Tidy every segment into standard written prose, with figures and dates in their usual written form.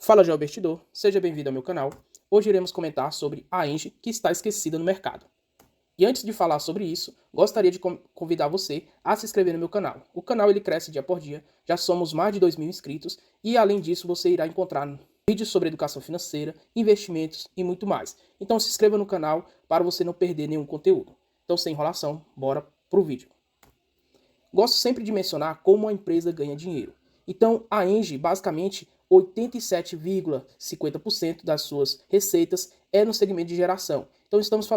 Fala, geoinvestidor, seja bem-vindo ao meu canal. Hoje iremos comentar sobre a Engie, que está esquecida no mercado. E antes de falar sobre isso, gostaria de convidar você a se inscrever no meu canal. O canal ele cresce dia por dia, já somos mais de 2.000 inscritos e além disso você irá encontrar vídeos sobre educação financeira, investimentos e muito mais. Então se inscreva no canal para você não perder nenhum conteúdo. Então sem enrolação, bora pro vídeo. Gosto sempre de mencionar como a empresa ganha dinheiro. Então a Engie basicamente 87,50% das suas receitas é no segmento de geração. Então estamos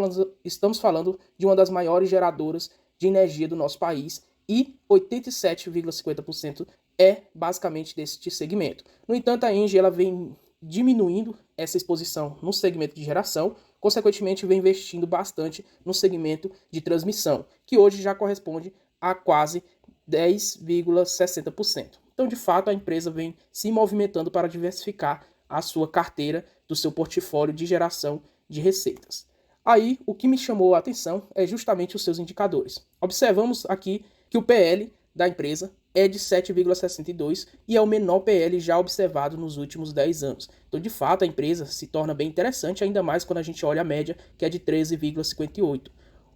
falando de uma das maiores geradoras de energia do nosso país e 87,50% é basicamente deste segmento. No entanto, a Engie ela vem diminuindo essa exposição no segmento de geração, consequentemente vem investindo bastante no segmento de transmissão, que hoje já corresponde a quase 10,60%. Então, de fato, a empresa vem se movimentando para diversificar a sua carteira do seu portfólio de geração de receitas. Aí, o que me chamou a atenção é justamente os seus indicadores. Observamos aqui que o PL da empresa é de 7,62 e é o menor PL já observado nos últimos 10 anos. Então, de fato, a empresa se torna bem interessante, ainda mais quando a gente olha a média, que é de 13,58.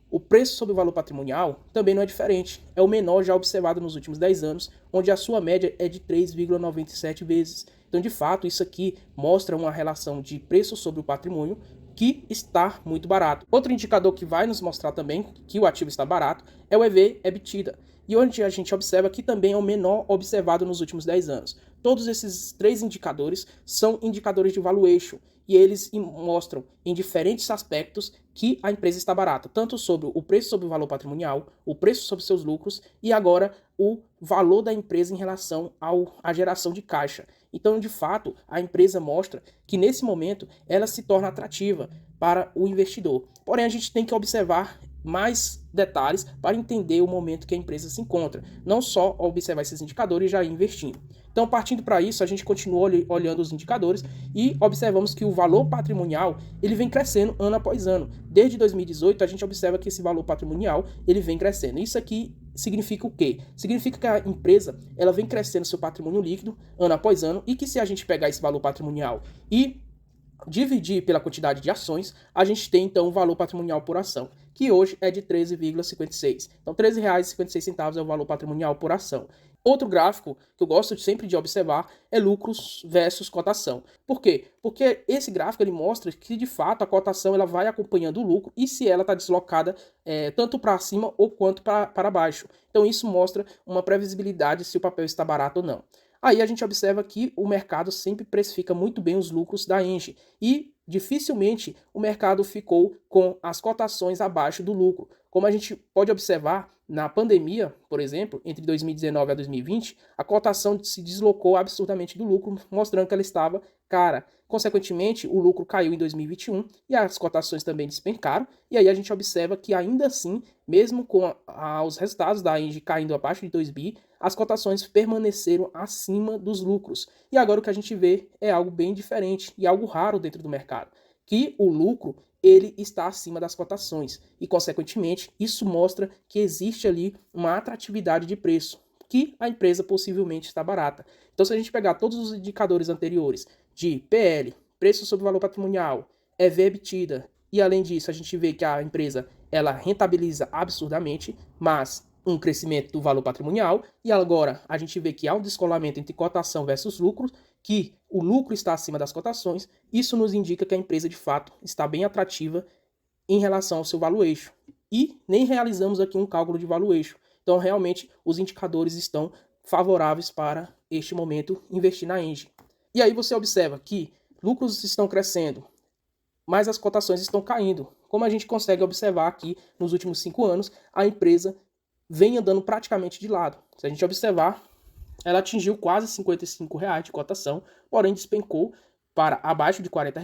O preço sobre o valor patrimonial também não é diferente, é o menor já observado nos últimos 10 anos, onde a sua média é de 3,97 vezes. Então, de fato, isso aqui mostra uma relação de preço sobre o patrimônio que está muito barato. Outro indicador que vai nos mostrar também que o ativo está barato é o EV/EBITDA, e onde a gente observa que também é o menor observado nos últimos 10 anos. Todos esses três indicadores são indicadores de valuation, e eles mostram em diferentes aspectos que a empresa está barata, tanto sobre o preço sobre o valor patrimonial, o preço sobre seus lucros e agora o valor da empresa em relação à geração de caixa. Então, de fato, a empresa mostra que nesse momento ela se torna atrativa para o investidor. Porém, a gente tem que observar mais detalhes para entender o momento que a empresa se encontra, não só observar esses indicadores e já ir investindo. Então, partindo para isso, a gente continua olhando os indicadores e observamos que o valor patrimonial ele vem crescendo ano após ano. Desde 2018, a gente observa que esse valor patrimonial ele vem crescendo. Isso aqui significa o quê? Significa que a empresa ela vem crescendo seu patrimônio líquido ano após ano e que se a gente pegar esse valor patrimonial e dividir pela quantidade de ações, a gente tem então o valor patrimonial por ação, que hoje é de 13,56. Então, R$ 13,56 é o valor patrimonial por ação. Outro gráfico que eu gosto sempre de observar é lucros versus cotação. Por quê? Porque esse gráfico ele mostra que, de fato, a cotação ela vai acompanhando o lucro e se ela está deslocada tanto para cima ou quanto para baixo. Então, isso mostra uma previsibilidade se o papel está barato ou não. Aí a gente observa que o mercado sempre precifica muito bem os lucros da Engie e dificilmente o mercado ficou com as cotações abaixo do lucro. Como a gente pode observar, na pandemia, por exemplo, entre 2019 a 2020, a cotação se deslocou absurdamente do lucro, mostrando que ela estava cara. Consequentemente, o lucro caiu em 2021 e as cotações também despencaram. E aí a gente observa que ainda assim, mesmo com os resultados da Engie caindo abaixo de 2 bi, as cotações permaneceram acima dos lucros. E agora o que a gente vê é algo bem diferente e algo raro dentro do mercado, que o lucro ele está acima das cotações e, consequentemente, isso mostra que existe ali uma atratividade de preço, que a empresa possivelmente está barata. Então, se a gente pegar todos os indicadores anteriores de PL, preço sobre valor patrimonial, EV/EBITDA, e além disso a gente vê que a empresa ela rentabiliza absurdamente, mas um crescimento do valor patrimonial, e agora a gente vê que há um descolamento entre cotação versus lucro, que o lucro está acima das cotações, isso nos indica que a empresa de fato está bem atrativa em relação ao seu valuation. E nem realizamos aqui um cálculo de valuation. Então, realmente, os indicadores estão favoráveis para este momento investir na Engie. E aí você observa que lucros estão crescendo, mas as cotações estão caindo. Como a gente consegue observar aqui nos últimos 5 anos, a empresa vem andando praticamente de lado. Se a gente observar, ela atingiu quase R$ 55 de cotação, porém despencou para abaixo de R$ 40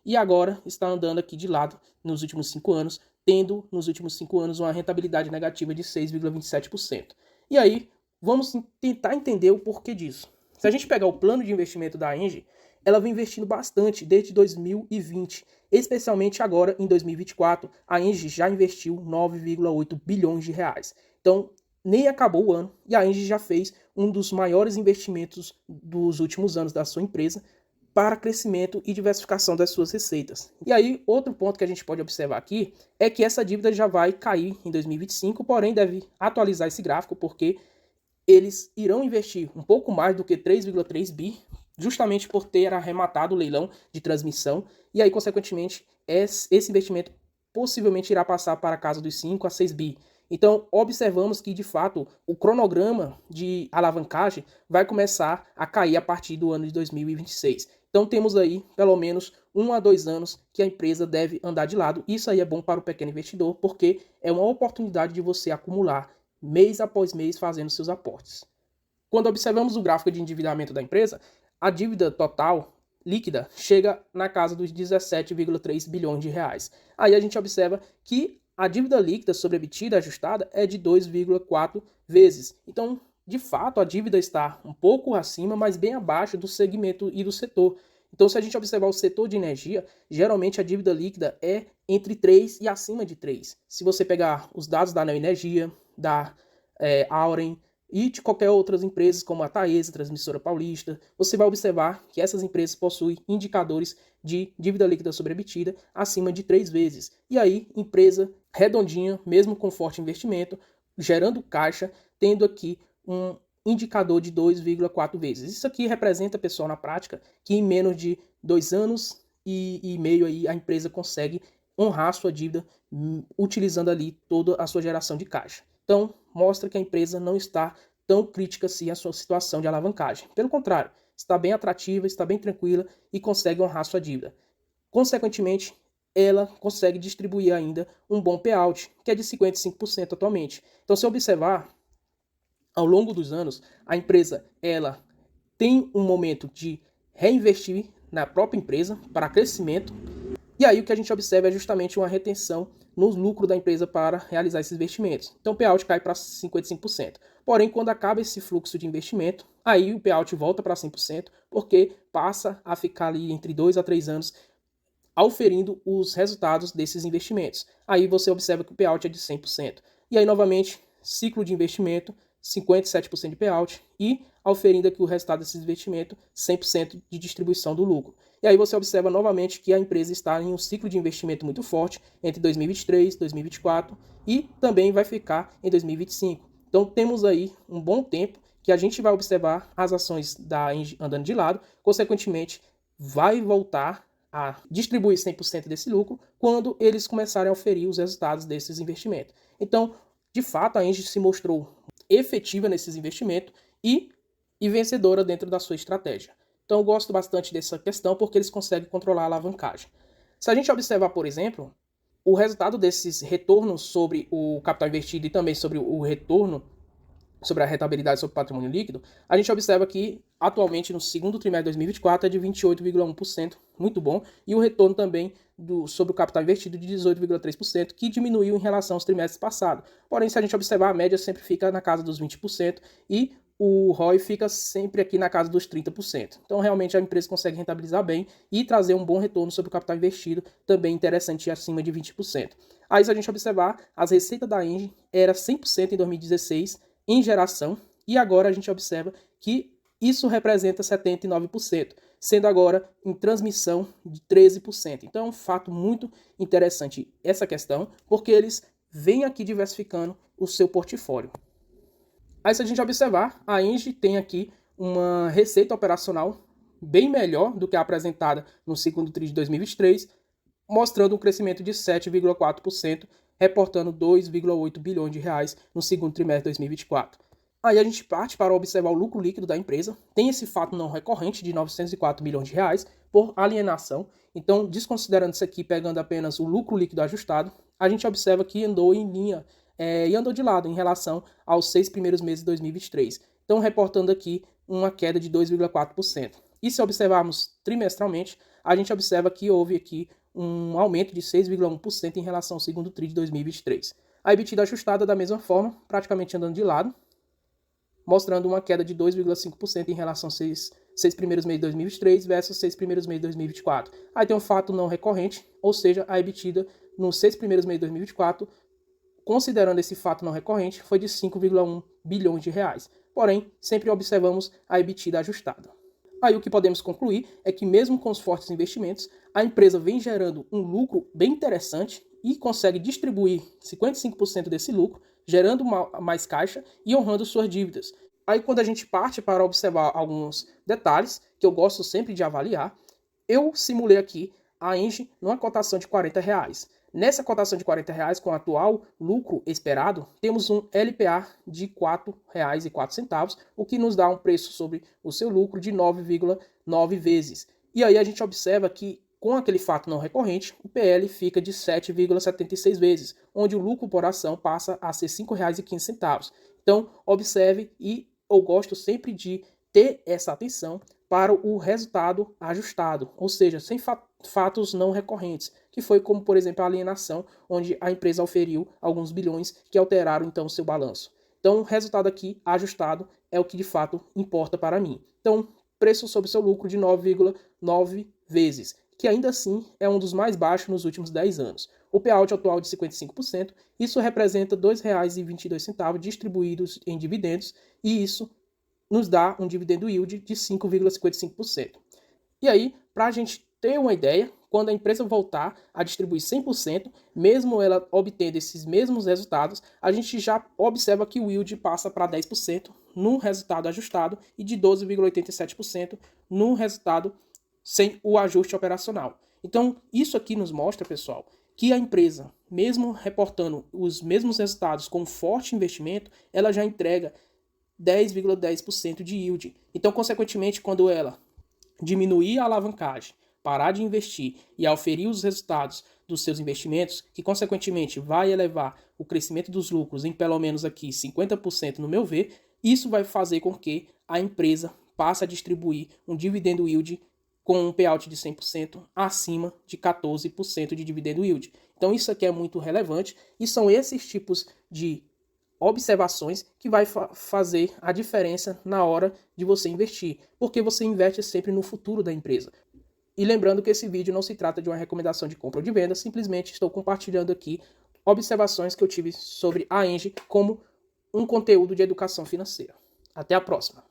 e agora está andando aqui de lado nos últimos 5 anos, tendo nos últimos 5 anos uma rentabilidade negativa de 6,27%. E aí, vamos tentar entender o porquê disso. Se a gente pegar o plano de investimento da Engie, ela vem investindo bastante desde 2020, especialmente agora em 2024, a Engie já investiu 9,8 bilhões de reais. Então, nem acabou o ano e a Engie já fez um dos maiores investimentos dos últimos anos da sua empresa para crescimento e diversificação das suas receitas. E aí, outro ponto que a gente pode observar aqui é que essa dívida já vai cair em 2025, porém deve atualizar esse gráfico porque eles irão investir um pouco mais do que 3,3 bi, justamente por ter arrematado o leilão de transmissão, e aí, consequentemente, esse investimento possivelmente irá passar para a casa dos 5 a 6 bi. Então, observamos que, de fato, o cronograma de alavancagem vai começar a cair a partir do ano de 2026. Então, temos aí, pelo menos, 1 a 2 anos que a empresa deve andar de lado. Isso aí é bom para o pequeno investidor, porque é uma oportunidade de você acumular mês após mês fazendo seus aportes. Quando observamos o gráfico de endividamento da empresa, a dívida total líquida chega na casa dos 17,3 bilhões de reais. Aí a gente observa que a dívida líquida sobre a EBITDA ajustada é de 2,4 vezes. Então, de fato, a dívida está um pouco acima, mas bem abaixo do segmento e do setor. Então, se a gente observar o setor de energia, geralmente a dívida líquida é entre 3 e acima de 3. Se você pegar os dados da Neoenergia, da Auren e de qualquer outras empresas, como a Taesa, Transmissora Paulista, você vai observar que essas empresas possuem indicadores de dívida líquida sobre EBITDA acima de 3 vezes. E aí, empresa redondinha, mesmo com forte investimento, gerando caixa, tendo aqui um indicador de 2,4 vezes. Isso aqui representa, pessoal, na prática, que em menos de 2 anos e meio aí, a empresa consegue honrar a sua dívida utilizando ali toda a sua geração de caixa. Então, mostra que a empresa não está tão crítica assim à sua situação de alavancagem. Pelo contrário, está bem atrativa, está bem tranquila e consegue honrar sua dívida. Consequentemente, ela consegue distribuir ainda um bom payout, que é de 55% atualmente. Então, se observar, ao longo dos anos, a empresa ela tem um momento de reinvestir na própria empresa para crescimento. E aí o que a gente observa é justamente uma retenção no lucro da empresa para realizar esses investimentos. Então o payout cai para 55%. Porém, quando acaba esse fluxo de investimento, aí o payout volta para 100%, porque passa a ficar ali entre 2 a 3 anos auferindo os resultados desses investimentos. Aí você observa que o payout é de 100%. E aí, novamente, ciclo de investimento, 57% de payout e auferindo aqui o resultado desse investimento, 100% de distribuição do lucro. E aí você observa novamente que a empresa está em um ciclo de investimento muito forte entre 2023 e 2024 e também vai ficar em 2025. Então temos aí um bom tempo que a gente vai observar as ações da Engie andando de lado, consequentemente vai voltar a distribuir 100% desse lucro quando eles começarem a oferir os resultados desses investimentos. Então, de fato, a Engie se mostrou efetiva nesses investimentos e vencedora dentro da sua estratégia. Então, eu gosto bastante dessa questão porque eles conseguem controlar a alavancagem. Se a gente observar, por exemplo, o resultado desses retornos sobre o capital investido e também sobre o retorno sobre a rentabilidade sobre o patrimônio líquido, a gente observa que atualmente no segundo trimestre de 2024 é de 28,1%, muito bom, e o retorno também sobre o capital investido de 18,3%, que diminuiu em relação aos trimestres passados. Porém, se a gente observar, a média sempre fica na casa dos 20% e o ROI fica sempre aqui na casa dos 30%. Então, realmente, a empresa consegue rentabilizar bem e trazer um bom retorno sobre o capital investido, também interessante, acima de 20%. Aí, se a gente observar, as receitas da Engie era 100% em 2016, em geração, e agora a gente observa que isso representa 79%, sendo agora em transmissão de 13%. Então é um fato muito interessante essa questão, porque eles vêm aqui diversificando o seu portfólio. Aí se a gente observar, a Engie tem aqui uma receita operacional bem melhor do que a apresentada no segundo TRI de 2023, mostrando um crescimento de 7,4%, reportando 2,8 bilhões de reais no segundo trimestre de 2024. Aí a gente parte para observar o lucro líquido da empresa. Tem esse fato não recorrente de 904 milhões de reais por alienação. Então, desconsiderando isso aqui, pegando apenas o lucro líquido ajustado, a gente observa que andou em linha e andou de lado em relação aos 6 primeiros meses de 2023. Então, reportando aqui uma queda de 2,4%. E se observarmos trimestralmente, a gente observa que houve aqui um aumento de 6,1% em relação ao segundo TRI de 2023. A EBITDA ajustada da mesma forma, praticamente andando de lado, mostrando uma queda de 2,5% em relação aos 6 primeiros meses de 2023 versus 6 primeiros meses de 2024. Aí tem um fato não recorrente, ou seja, a EBITDA nos 6 primeiros meses de 2024, considerando esse fato não recorrente, foi de 5,1 bilhões de reais. Porém, sempre observamos a EBITDA ajustada. Aí o que podemos concluir é que mesmo com os fortes investimentos, a empresa vem gerando um lucro bem interessante e consegue distribuir 55% desse lucro, gerando mais caixa e honrando suas dívidas. Aí quando a gente parte para observar alguns detalhes, que eu gosto sempre de avaliar, eu simulei aqui a Engie numa cotação de R$40. Nessa cotação de R$40, com o atual lucro esperado, temos um LPA de R$4,04, o que nos dá um preço sobre o seu lucro de 9,9 vezes. E aí a gente observa que, com aquele fato não recorrente, o PL fica de 7,76 vezes, onde o lucro por ação passa a ser R$5,15. Então, observe, e eu gosto sempre de ter essa atenção para o resultado ajustado, ou seja, sem fatos não recorrentes, que foi como, por exemplo, a alienação, onde a empresa oferiu alguns bilhões que alteraram então o seu balanço. Então, o resultado aqui ajustado é o que de fato importa para mim. Então, preço sobre seu lucro de 9,9 vezes, que ainda assim é um dos mais baixos nos últimos 10 anos. O payout atual de 55%, isso representa R$ 2,22 distribuídos em dividendos, e isso nos dá um dividendo yield de 5,55%. E aí, para a gente ter uma ideia, quando a empresa voltar a distribuir 100%, mesmo ela obtendo esses mesmos resultados, a gente já observa que o yield passa para 10% no resultado ajustado e de 12,87% no resultado sem o ajuste operacional. Então, isso aqui nos mostra, pessoal, que a empresa, mesmo reportando os mesmos resultados com forte investimento, ela já entrega 10,10% de yield. Então, consequentemente, quando ela diminuir a alavancagem, parar de investir e auferir os resultados dos seus investimentos, que consequentemente vai elevar o crescimento dos lucros em pelo menos aqui 50% no meu ver, isso vai fazer com que a empresa passe a distribuir um dividendo yield com um payout de 100% acima de 14% de dividendo yield. Então isso aqui é muito relevante e são esses tipos de observações que vai fazer a diferença na hora de você investir, porque você investe sempre no futuro da empresa. E lembrando que esse vídeo não se trata de uma recomendação de compra ou de venda, simplesmente estou compartilhando aqui observações que eu tive sobre a Engie como um conteúdo de educação financeira. Até a próxima!